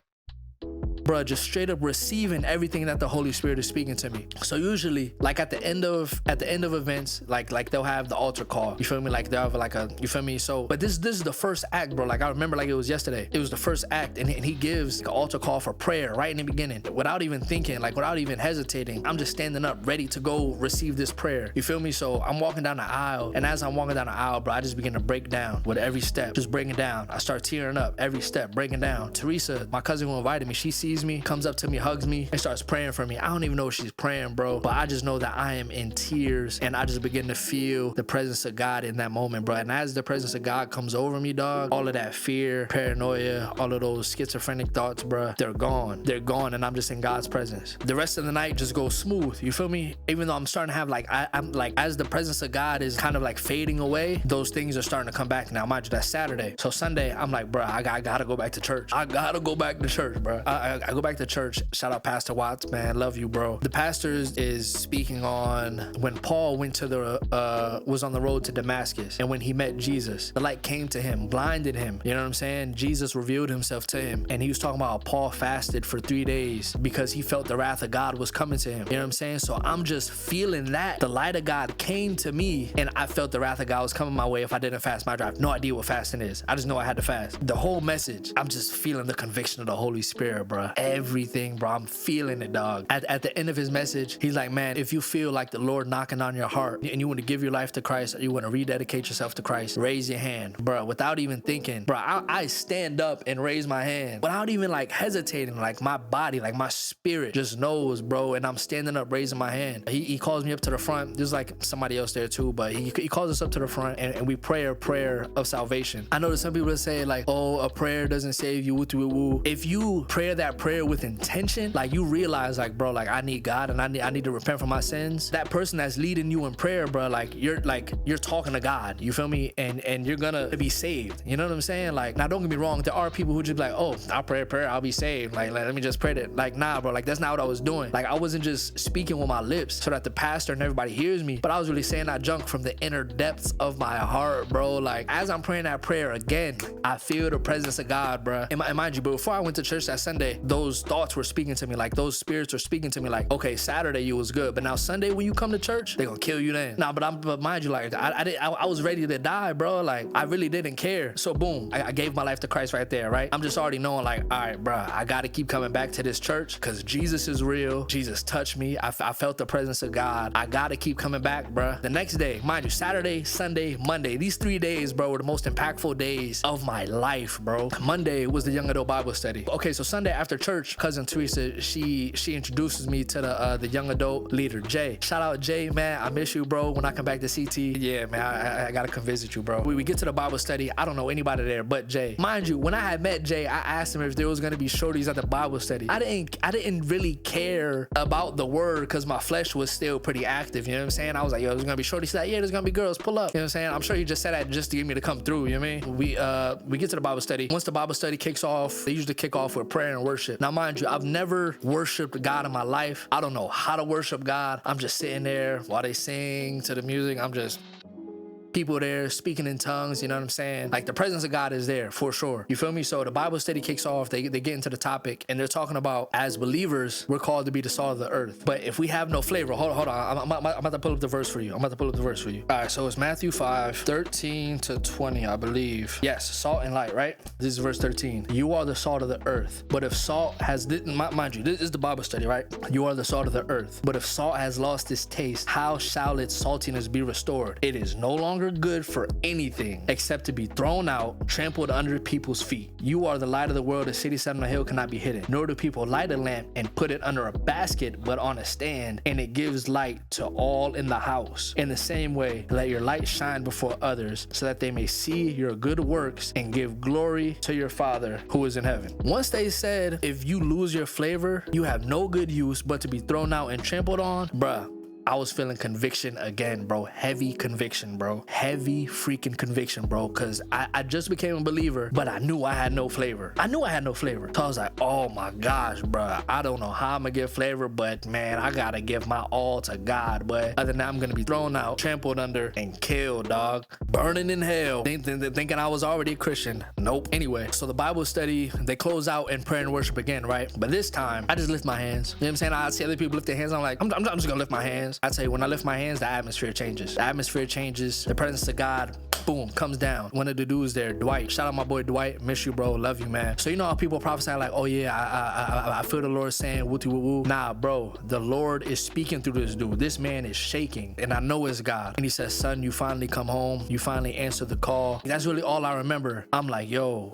bro, just straight up receiving everything that the Holy Spirit is speaking to me. So usually, like at the end of events, like they'll have the altar call. You feel me? Like they'll have like you feel me? So, but this is the first act, bro. Like I remember like it was yesterday. It was the first act, and he gives like an altar call for prayer right in the beginning, without even thinking, like without even hesitating. I'm just standing up, ready to go receive this prayer. You feel me? So I'm walking down the aisle, and as I'm walking down the aisle, bro, I just begin to break down with every step, just breaking down. I start tearing up every step, breaking down. Teresa, my cousin who invited me, she sees sees me, comes up to me, hugs me, and starts praying for me. I don't even know if she's praying, bro, but I just know that I am in tears, and I just begin to feel the presence of God in that moment, bro. And as the presence of God comes over me, dog, all of that fear, paranoia, all of those schizophrenic thoughts, bro, they're gone. They're gone, and I'm just in God's presence. The rest of the night just goes smooth, you feel me? Even though I'm starting to have like, I'm like, as the presence of God is kind of like fading away, those things are starting to come back. Now, mind you, that's Saturday. So Sunday, I'm like, bro, I gotta go back to church. I gotta go back to church, bro. I go back to church. Shout out Pastor Watts, man. Love you, bro. The pastor is speaking on when Paul went to was on the road to Damascus, and when he met Jesus, the light came to him, blinded him. You know what I'm saying? Jesus revealed himself to him, and he was talking about how Paul fasted for 3 days because he felt the wrath of God was coming to him. You know what I'm saying? So I'm just feeling that the light of God came to me, and I felt the wrath of God was coming my way if I didn't fast. I have no idea what fasting is. I just know I had to fast. The whole message, I'm just feeling the conviction of the Holy Spirit, bro. Everything, bro. I'm feeling it, dog. At the end of his message, he's like, man, if you feel like the Lord knocking on your heart and you want to give your life to Christ, or you want to rededicate yourself to Christ, raise your hand, bro. Without even thinking, bro, I stand up and raise my hand without even like hesitating. Like my body, like my spirit just knows, bro. And I'm standing up, raising my hand. He calls me up to the front. There's like somebody else there too, but he calls us up to the front, and we pray a prayer of salvation. I know that some people say like, oh, a prayer doesn't save you, woo. If you pray that prayer with intention, like you realize like, bro, like I need God, and I need to repent from my sins. That person that's leading you in prayer, bro, like you're talking to God, you feel me? And you're gonna be saved. You know what I'm saying? Like, now don't get me wrong, there are people who just be like, oh, I'll pray a prayer, I'll be saved. Like let me just pray that. Like, nah, bro, like that's not what I was doing. Like I wasn't just speaking with my lips so that the pastor and everybody hears me, but I was really saying that junk from the inner depths of my heart, bro. Like as I'm praying that prayer again, I feel the presence of God, bro. And mind you, but before I went to church that Sunday, those thoughts were speaking to me. Like those spirits were speaking to me like, okay, Saturday you was good, but now Sunday when you come to church, they gonna kill you then. Nah, but mind you, like I was ready to die, bro. Like I really didn't care. So boom, I gave my life to Christ right there, right? I'm just already knowing like, all right, bro, I gotta keep coming back to this church because Jesus is real. Jesus touched me. I felt the presence of God. I gotta keep coming back, bro. The next day, mind you, Saturday, Sunday, Monday, these 3 days, bro, were the most impactful days of my life, bro. Monday was the young adult Bible study. Okay, so Sunday after church, cousin Teresa, she introduces me to the young adult leader, Jay. Shout out Jay, man. I miss you, bro. When I come back to CT, yeah, man, I gotta come visit you, bro. We get to the Bible study. I don't know anybody there but Jay. Mind you, when I had met Jay, I asked him if there was gonna be shorties at the Bible study. I didn't really care about the word because my flesh was still pretty active. You know what I'm saying? I was like, yo, there's gonna be shorties. He's like, yeah, there's gonna be girls. Pull up. You know what I'm saying? I'm sure he just said that just to get me to come through. You know what I mean? We get to the Bible study. Once the Bible study kicks off, they usually kick off with prayer and worship. Now, mind you, I've never worshiped God in my life. I don't know how to worship God. I'm just sitting there while they sing to the music. I'm just people there speaking in tongues, you know what I'm saying? Like the presence of God is there for sure. You feel me? So the Bible study kicks off, they get into the topic, and they're talking about as believers, we're called to be the salt of the earth. But if we have no flavor, hold on, I'm about to pull up the verse for you. All right, so it's Matthew 5:13-20, I believe. Yes, salt and light, right? This is verse 13. You are the salt of the earth. But if salt has, mind you, this is the Bible study, right? You are the salt of the earth. But if salt has lost its taste, how shall its saltiness be restored? It is no longer good for anything except to be thrown out, trampled under people's feet. You are the light of the world. A city set on a hill cannot be hidden. Nor do people light a lamp and put it under a basket, but on a stand, and it gives light to all in the house. In the same way, let your light shine before others, so that they may see your good works and give glory to your Father who is in heaven. Once they said, if you lose your flavor, you have no good use but to be thrown out and trampled on, bruh, I was feeling conviction again, bro. Heavy conviction, bro. Heavy freaking conviction, bro. Because I just became a believer, but I knew I had no flavor. So I was like, oh my gosh, bro. I don't know how I'm going to get flavor, but man, I got to give my all to God. But other than that, I'm going to be thrown out, trampled under, and killed, dog. Burning in hell. Thinking I was already a Christian. Nope. Anyway, so the Bible study, they close out in prayer and worship again, right? But this time, I just lift my hands. You know what I'm saying? I see other people lift their hands. I'm like, I'm just going to lift my hands. I tell you, when I lift my hands, the atmosphere changes. The presence of God, boom, comes down. One of the dudes there, Dwight. Shout out my boy Dwight. Miss you, bro. Love you, man. So you know how people prophesy like, oh yeah, I feel the Lord saying woo woo woo. Nah, bro. The Lord is speaking through this dude. This man is shaking, and I know it's God. And he says, son, you finally come home. You finally answer the call. That's really all I remember. I'm like, yo,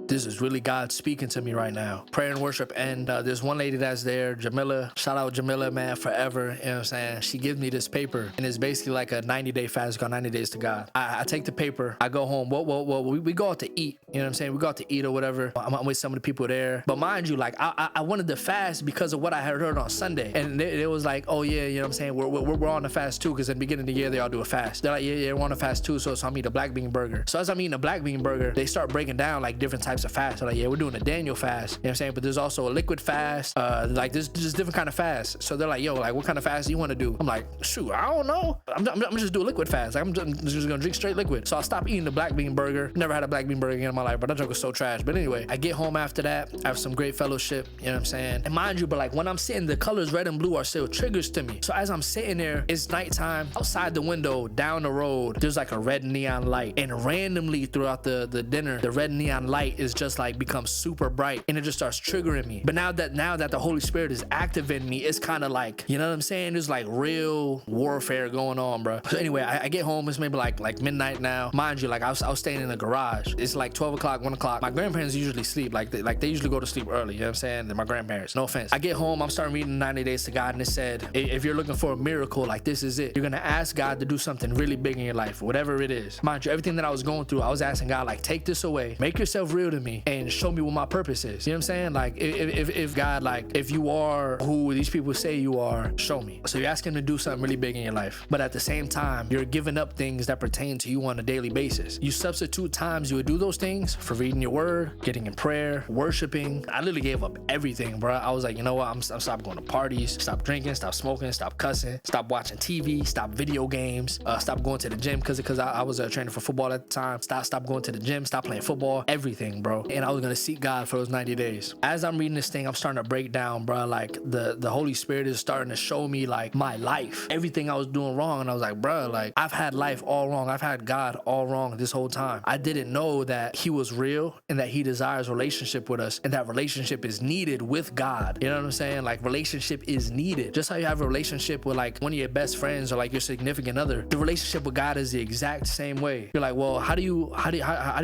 this is really God speaking to me right now. Prayer and worship. And there's one lady that's there, Jamila. Shout out Jamila, man, forever. You know what I'm saying? She gives me this paper, and it's basically like a 90-day fast. It's called 90 Days to God. I take the paper. I go home. We go out to eat. You know what I'm saying? We go out to eat or whatever. I'm with some of the people there. But mind you, like, I wanted to fast because of what I had heard on Sunday. And it was like, oh, yeah, you know what I'm saying? We're on a fast too, because in the beginning of the year, they all do a fast. They're like, yeah, we're on a fast too. So I'm eating a black bean burger. So as I'm eating a black bean burger, they start breaking down like different types of fast. So like, yeah, we're doing a Daniel fast. You know what I'm saying? But there's also a liquid fast. Like there's just different kind of fast. So they're like, yo, like what kind of fast do you want to do? I'm like, shoot, I don't know. I'm just do a liquid fast. Like, I'm just gonna drink straight liquid. So I stopped eating the black bean burger. Never had a black bean burger again in my life, but that joke was so trash. But anyway, I get home after that. I have some great fellowship. You know what I'm saying? And mind you, but like when I'm sitting, the colors red and blue are still triggers to me. So as I'm sitting there, it's nighttime. Outside the window, down the road, there's like a red neon light. And randomly throughout the dinner, the red neon light is just like becomes super bright, and it just starts triggering me. But now that the Holy Spirit is active in me, it's kind of like, you know what I'm saying? There's like real warfare going on, bro. So anyway, I get home. It's maybe like midnight now. Mind you, like I was staying in the garage. It's like 12 o'clock, 1 o'clock. My grandparents usually sleep. Like they usually go to sleep early. You know what I'm saying? They're my grandparents. No offense. I get home. I'm starting reading 90 Days to God, and it said, if you're looking for a miracle, like this is it. You're gonna ask God to do something really big in your life, whatever it is. Mind you, everything that I was going through, I was asking God, like, take this away, make yourself real to me, and show me what my purpose is. You know what I'm saying? Like, if God, like, if you are who these people say you are, show me. So you ask him to do something really big in your life, but at the same time, you're giving up things that pertain to you on a daily basis. You substitute times you would do those things for reading your word, getting in prayer, worshiping. I literally gave up everything, bro. I was like, you know what? I'm stopped going to parties, stop drinking, stop smoking, stop cussing, stop watching TV, stop video games, stop going to the gym because I was training for football at the time. Stop going to the gym, stop playing football, everything, bro. And I was gonna seek God for those 90 days. As I'm reading this thing, I'm starting to break down, bro. Like the Holy Spirit is starting to show me like my life, everything I was doing wrong. And I was like, bro, like I've had life all wrong. I've had God all wrong this whole time. I didn't know that he was real and that he desires relationship with us, and that relationship is needed with God. You know what I'm saying? Like relationship is needed. Just how you have a relationship with like one of your best friends or like your significant other, the relationship with God is the exact same way. You're like, well, how do you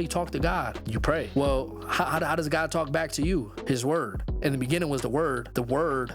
talk to God? You pray. Well, how does God talk back to you? His word. In the beginning was the word. The word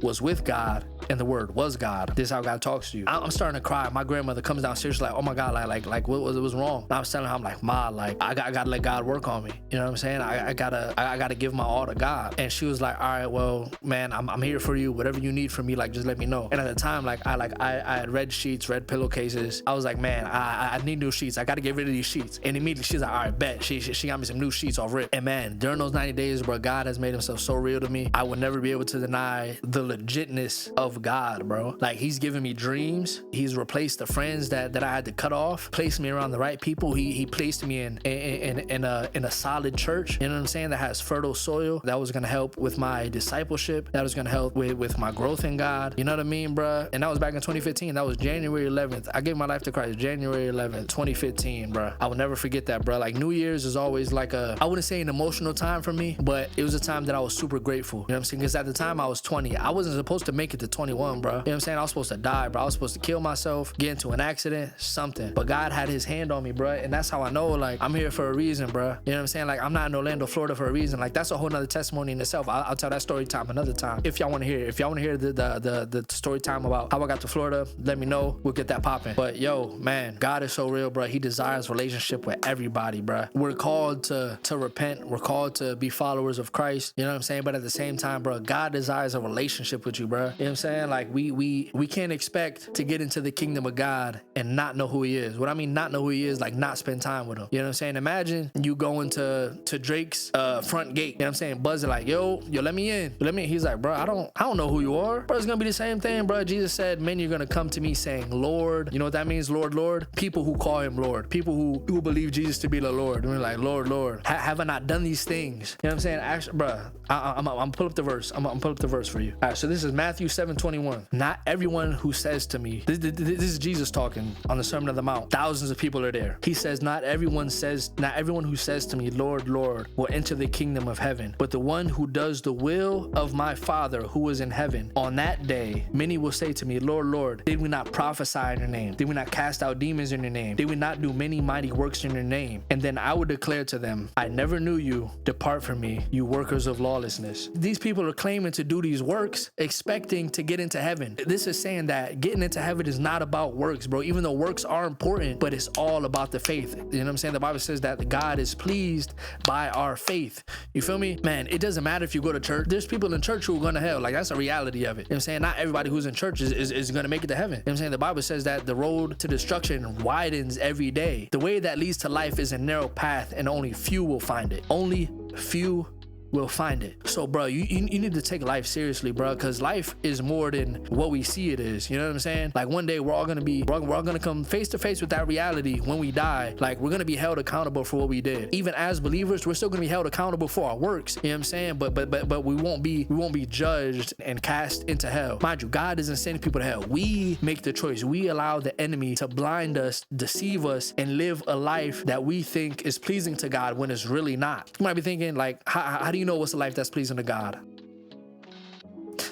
was with God, and the word was God. This is how God talks to you. I'm starting to cry. My grandmother comes downstairs like, oh my God, like what was wrong? And I was telling her, I'm like, Ma, like I gotta let God work on me. You know what I'm saying? I gotta give my all to God. And she was like, all right, well, man, I'm here for you. Whatever you need from me, like just let me know. And at the time, like I had red sheets, red pillowcases. I was like, man, I need new sheets. I gotta get rid of these sheets. And immediately she's like, all right, bet. She got me some new sheets off rip. And man, during those 90 days, bro, God has made himself so real to me. I would never be able to deny the legitness of God, bro. Like he's given me dreams. He's replaced the friends that I had to cut off, placed me around the right people. He placed me in a solid church, you know what I'm saying, that has fertile soil that was gonna help with my discipleship, that was gonna help with my growth in God. You know what I mean, bro? And that was back in 2015. That was January 11th. I gave my life to Christ January 11th, 2015, bro. I will never forget that, bro. Like New Year's is always like I wouldn't say an emotional time for me, but it was a time that I was super grateful. You know what I'm saying? Because at the time I was 20. I wasn't supposed to make it to 21, bro. You know what I'm saying? I was supposed to die, bro. I was supposed to kill myself, get into an accident, something. But God had his hand on me, bro. And that's how I know, like, I'm here for a reason, bro. You know what I'm saying? Like, I'm not in Orlando, Florida for a reason. Like, that's a whole nother testimony in itself. I'll tell that story time another time. If y'all want to hear it. If y'all want to hear the story time about how I got to Florida, let me know. We'll get that popping. But yo, man, God is so real, bro. He desires relationship with everybody, bro. We're called to repent. We're called to be followers of Christ. You know what I'm saying? But at the same time, bro, God desires a relationship with you, bro. You know what I'm saying? Like we can't expect to get into the kingdom of God and not know who he is. What I mean not know who he is, like not spend time with him. You know what I'm saying? Imagine you going to Drake's front gate, you know what I'm saying? Buzzing like, yo, let me in. Let me in. He's like, bro, I don't know who you are. Bro, it's gonna be the same thing, bro. Jesus said, men, you're gonna come to me saying, Lord. You know what that means? Lord, Lord. People who call him Lord. People who believe Jesus to be the Lord. And we're like, Lord, Lord. Have I not done these things? You know what I'm saying? Actually, bro, I'm pull up the verse. I'm pull up the verse for you. All right, so this is Matthew 7:20. 21. Not everyone who says to me, this is Jesus talking on the Sermon on the Mount. Thousands of people are there. He says, not everyone who says to me, Lord, Lord, will enter the kingdom of heaven, but the one who does the will of my Father who is in heaven. On that day, many will say to me, Lord, Lord, did we not prophesy in your name? Did we not cast out demons in your name? Did we not do many mighty works in your name? And then I would declare to them, I never knew you. Depart from me, you workers of lawlessness. These people are claiming to do these works, expecting to get into heaven. This is saying that getting into heaven is not about works, bro. Even though works are important, but it's all about the faith. You know what I'm saying? The Bible says that God is pleased by our faith. You feel me? Man, it doesn't matter if you go to church. There's people in church who are going to hell. Like, that's a reality of it. You know what I'm saying? Not everybody who's in church is going to make it to heaven. You know what I'm saying? The Bible says that the road to destruction widens every day. The way that leads to life is a narrow path, and only few will find it. Only few will find it. So, bro, you need to take life seriously, bro, because life is more than what we see it is. You know what I'm saying? Like, one day we're all gonna come face to face with that reality when we die. Like, we're gonna be held accountable for what we did. Even as believers, we're still gonna be held accountable for our works. You know what I'm saying? But we won't be judged and cast into hell. Mind you, God doesn't send people to hell. We make the choice. We allow the enemy to blind us, deceive us, and live a life that we think is pleasing to God when it's really not. You might be thinking, like, how do you know what's a life that's pleasing to God?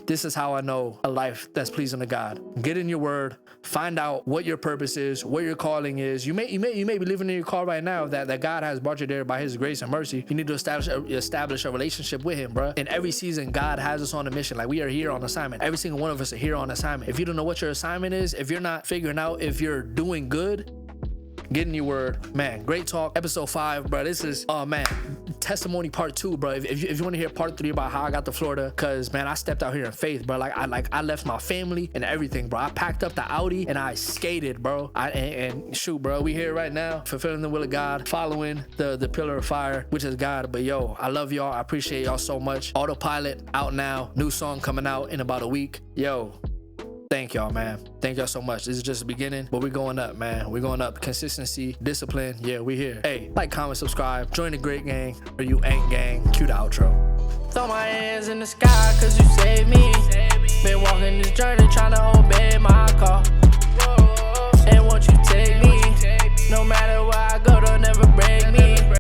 This is how I know a life that's pleasing to God. Get in your word, find out what your purpose is, what your calling is. You may be living in your call right now that God has brought you there by his grace and mercy. You need to establish a relationship with him, bro. In every season, God has us on a mission. Like, we are here on assignment. Every single one of us are here on assignment. If you don't know what your assignment is, if you're not figuring out if you're doing good, get in your word. Man, great talk. Episode 5, bro. This is, oh man, testimony part 2, bro. If you want to hear part 3 about how I got to Florida, because, man, I stepped out here in faith, bro. I left my family and everything, bro. I packed up the Audi and I skated, bro. And shoot, bro, we here right now, fulfilling the will of God, following the pillar of fire, which is God. But yo, I love y'all. I appreciate y'all so much. Autopilot out now. New song coming out in about a week. Yo, thank y'all, man. Thank y'all so much. This is just the beginning, but we're going up, man. We're going up. Consistency, discipline. Yeah, we here. Hey, like, comment, subscribe. Join the great gang, or you ain't gang. Cue the outro. Throw my hands in the sky, cause you saved me. Been walking this journey, trying to obey my call. And won't you take me? No matter where I go, don't ever break me.